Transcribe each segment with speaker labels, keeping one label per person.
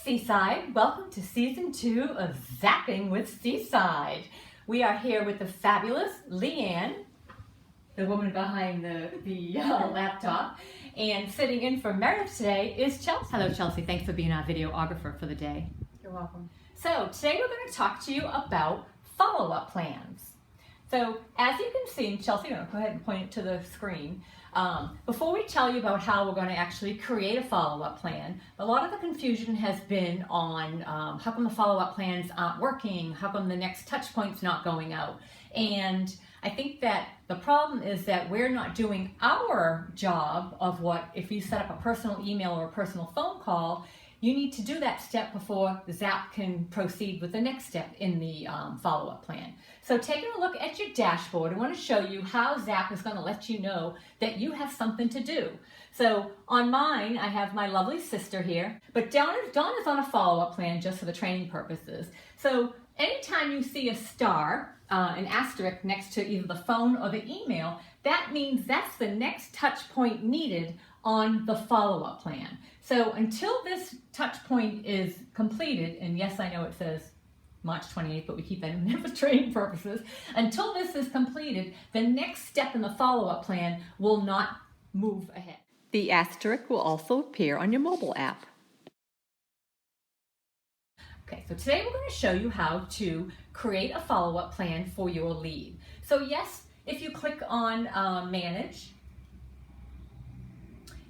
Speaker 1: Seaside. Welcome to season 2 of Zapping with Seaside. We are here with the fabulous Leanne, the woman behind the laptop, and sitting in for Meredith today is Chelsea. Hello, Chelsea. Thanks for being our videographer for the day.
Speaker 2: You're welcome.
Speaker 1: So today we're going to talk to you about follow-up plans. So as you can see, Chelsea, go ahead and point it to the screen. Before we tell you about how we're going to actually create a follow-up plan, a lot of the confusion has been on how come the follow-up plans aren't working, how come the next touch point's not going out. And I think that the problem is that we're not doing our job of what, if you set up a personal email or a personal phone call, you need to do that step before Zap can proceed with the next step in the follow-up plan. So taking a look at your dashboard, I want to show you how Zap is going to let you know that you have something to do. So on mine, I have my lovely sister here, but Dawn is on a follow-up plan just for the training purposes. So anytime you see a star, an asterisk next to either the phone or the email, that means that's the next touch point needed on the follow-up plan. So until this touch point is completed, and yes, I know it says March 28th, but we keep that in there for training purposes. Until this is completed, the next step in the follow-up plan will not move ahead. The asterisk will also appear on your mobile app. Okay, so today we're going to show you how to create a follow-up plan for your lead. So yes, if you click on Manage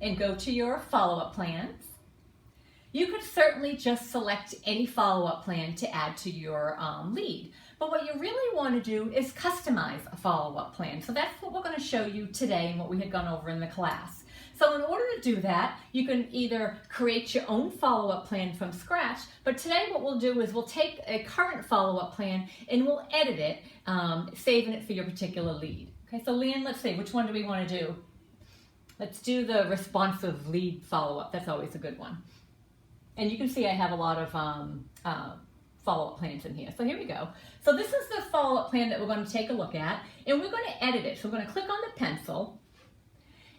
Speaker 1: and go to your follow-up plans, you could certainly just select any follow-up plan to add to your lead. But what you really want to do is customize a follow-up plan. So that's what we're going to show you today and what we had gone over in the class. So in order to do that, you can either create your own follow-up plan from scratch, but today what we'll do is we'll take a current follow-up plan and we'll edit it, saving it for your particular lead. Okay, so Leanne, let's see, which one do we want to do? Let's do the responsive lead follow-up. That's always a good one. And you can see I have a lot of follow-up plans in here. So here we go. So this is the follow-up plan that we're going to take a look at, and we're going to edit it. So we're going to click on the pencil,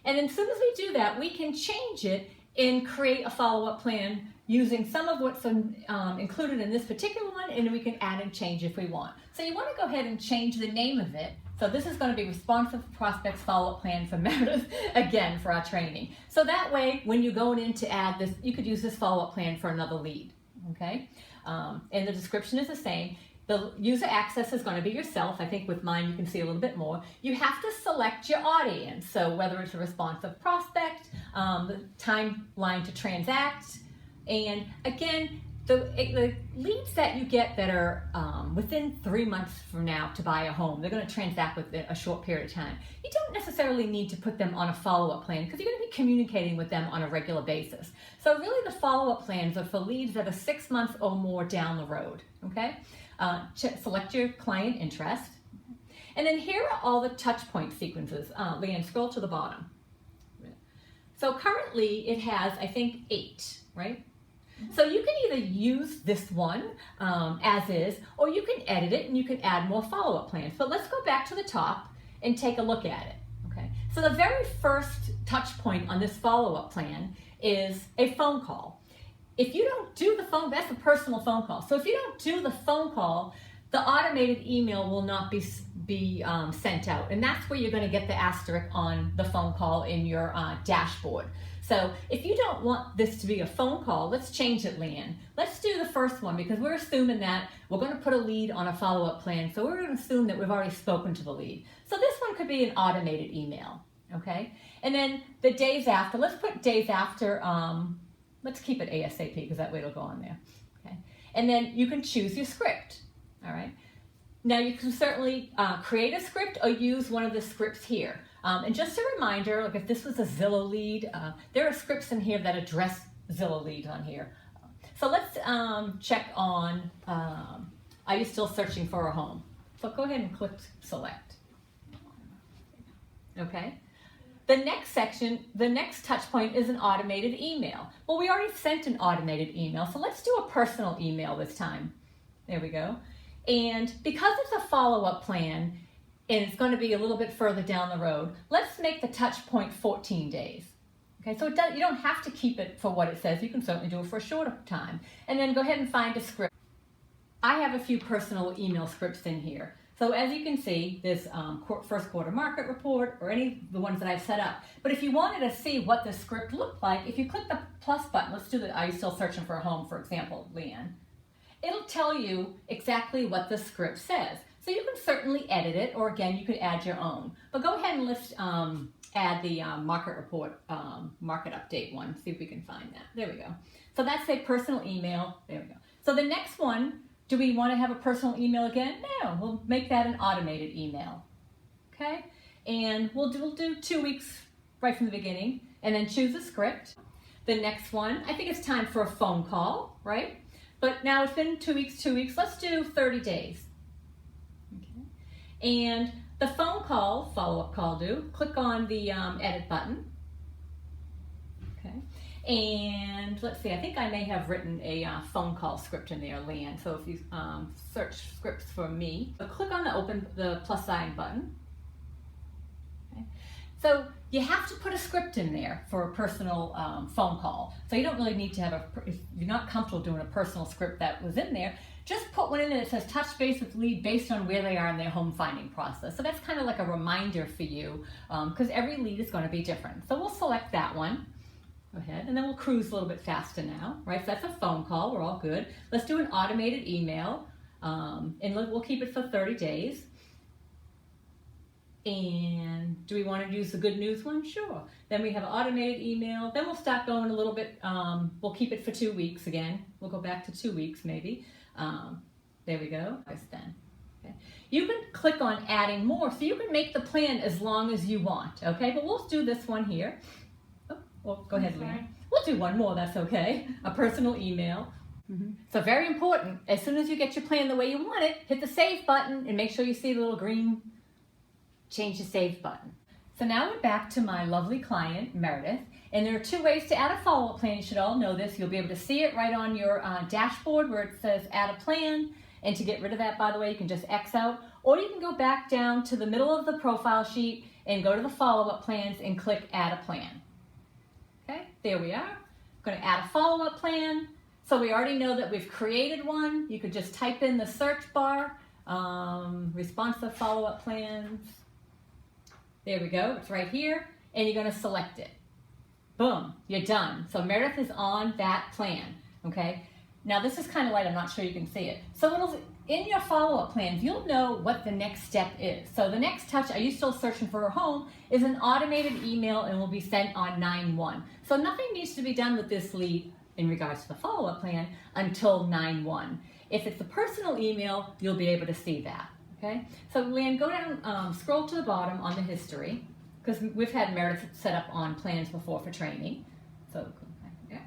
Speaker 1: and then as soon as we do that, we can change it and create a follow-up plan using some of what's included in this particular one, and we can add and change if we want. So you want to go ahead and change the name of it. So this is going to be Responsive Prospects Follow-Up Plan for Meredith, again, for our training. So that way, when you're going in to add this, you could use this follow-up plan for another lead, okay? And the description is the same. The user access is going to be yourself. I think with mine, you can see a little bit more. You have to select your audience. So whether it's a responsive prospect, the timeline to transact, and again, the leads that you get that are within 3 months from now to buy a home, they're going to transact within a short period of time. You don't necessarily need to put them on a follow-up plan because you're going to be communicating with them on a regular basis. So really the follow-up plans are for leads that are 6 months or more down the road, okay? Select your client interest. And then here are all the touch point sequences. Leanne, scroll to the bottom. So currently it has, I think, 8, right? So you can either use this one as is, or you can edit it and you can add more follow-up plans. But let's go back to the top and take a look at it. Okay. So the very first touch point on this follow-up plan is a phone call. If you don't do the phone, that's a personal phone call. So if you don't do the phone call, the automated email will not be sent out. And that's where you're going to get the asterisk on the phone call in your dashboard. So if you don't want this to be a phone call, let's change it, Leanne. Let's do the first one because we're assuming that we're going to put a lead on a follow-up plan. So we're going to assume that we've already spoken to the lead. So this one could be an automated email, okay? And then the days after, let's put days after, let's keep it ASAP because that way it'll go on there, okay? And then you can choose your script, all right? Now you can certainly create a script or use one of the scripts here. And just a reminder, like if this was a Zillow lead, there are scripts in here that address Zillow leads on here. So let's check on, are you still searching for a home? So go ahead and click select. Okay. The next section, the next touch point is an automated email. Well, we already sent an automated email, so let's do a personal email this time. There we go. And because it's a follow-up plan, and it's going to be a little bit further down the road, let's make the touch point 14 days. Okay, so you don't have to keep it for what it says. You can certainly do it for a shorter time. And then go ahead and find a script. I have a few personal email scripts in here. So as you can see, there's first quarter market report or any of the ones that I've set up. But if you wanted to see what the script looked like, if you click the plus button, let's do the, are you still searching for a home, for example, Leanne? It'll tell you exactly what the script says. So you can certainly edit it, or again, you could add your own. But go ahead and let's add the market report, market update one. See if we can find that. There we go. So that's a personal email. There we go. So the next one, do we want to have a personal email again? No, we'll make that an automated email. Okay, and we'll do 2 weeks right from the beginning, and then choose a script. The next one, I think it's time for a phone call, right? But now it's been 2 weeks, 2 weeks. Let's do 30 days. Okay. And the phone call, follow-up call due, click on the edit button. Okay. And let's see, I think I may have written a phone call script in there, Leanne. So if you search scripts for me, so click on the plus sign button. Okay. So you have to put a script in there for a personal phone call. So you don't really need to have if you're not comfortable doing a personal script that was in there, just put one in there that says touch base with lead based on where they are in their home finding process. So that's kind of like a reminder for you because every lead is going to be different. So we'll select that one. Go ahead, and then we'll cruise a little bit faster now, right? So that's a phone call, we're all good. Let's do an automated email, and we'll keep it for 30 days. And do we want to use the good news one? Sure. Then we have an automated email. Then we'll start going a little bit, we'll keep it for 2 weeks again. We'll go back to 2 weeks maybe. There we go. Then. Okay. You can click on adding more, so you can make the plan as long as you want, okay? But we'll do this one here. Oh, well, go ahead, Leanne. We'll do one more, that's okay. A personal email. So very important, as soon as you get your plan the way you want it, hit the save button and make sure you see the little green change the save button. So now we're back to my lovely client, Meredith, and there are 2 ways to add a follow-up plan. You should all know this. You'll be able to see it right on your dashboard where it says add a plan, and to get rid of that, by the way, you can just X out, or you can go back down to the middle of the profile sheet and go to the follow-up plans and click add a plan. Okay, there we are. I'm going to add a follow-up plan. So we already know that we've created one. You could just type in the search bar, responsive follow-up plans. There we go, it's right here, and you're gonna select it. Boom, you're done. So Meredith is on that plan, okay? Now this is kind of light, I'm not sure you can see it. So in your follow-up plans, you'll know what the next step is. So the next touch, are you still searching for a home, is an automated email and will be sent on 9/1. So nothing needs to be done with this lead in regards to the follow-up plan until 9/1. If it's a personal email, you'll be able to see that. Okay, so Leanne, go down, scroll to the bottom on the history, because we've had Meredith set up on plans before for training. So, yeah.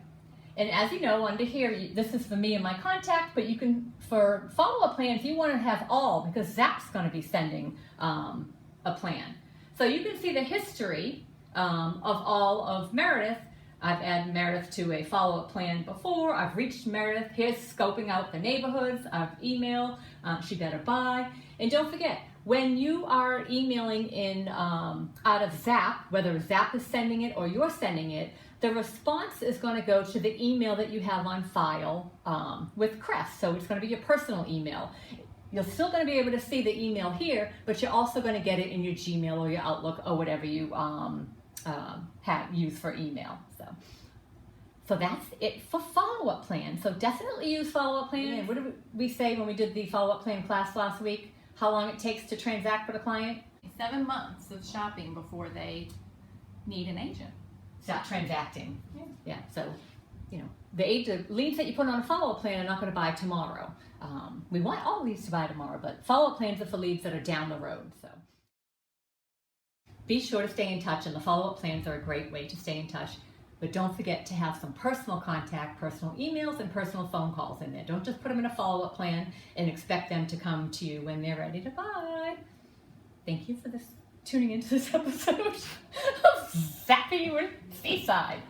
Speaker 1: And as you know, under here, this is for me and my contact, but you can, for follow-up plans, you want to have all, because Zap's going to be sending a plan. So you can see the history of all of Meredith. I've added Meredith to a follow-up plan before. I've reached Meredith. Here's scoping out the neighborhoods. I've emailed. She better buy. And don't forget, when you are emailing in out of Zap, whether Zap is sending it or you're sending it, the response is going to go to the email that you have on file with Crest. So it's going to be your personal email. You're still going to be able to see the email here, but you're also going to get it in your Gmail or your Outlook or whatever you have used for email. So that's it for follow-up plan. So definitely use follow-up plan. And what did we say when we did the follow-up plan class last week? How long it takes to transact with a client?
Speaker 2: 7 months of shopping before they need an agent.
Speaker 1: Start transacting. Yeah. So, you know, the leads that you put on a follow-up plan are not going to buy tomorrow. We want all leads to buy tomorrow, but follow-up plans are for leads that are down the road. So be sure to stay in touch, and the follow-up plans are a great way to stay in touch. But don't forget to have some personal contact, personal emails, and personal phone calls in there. Don't just put them in a follow-up plan and expect them to come to you when they're ready to buy. Thank you for tuning into this episode of Zapping with Seaside.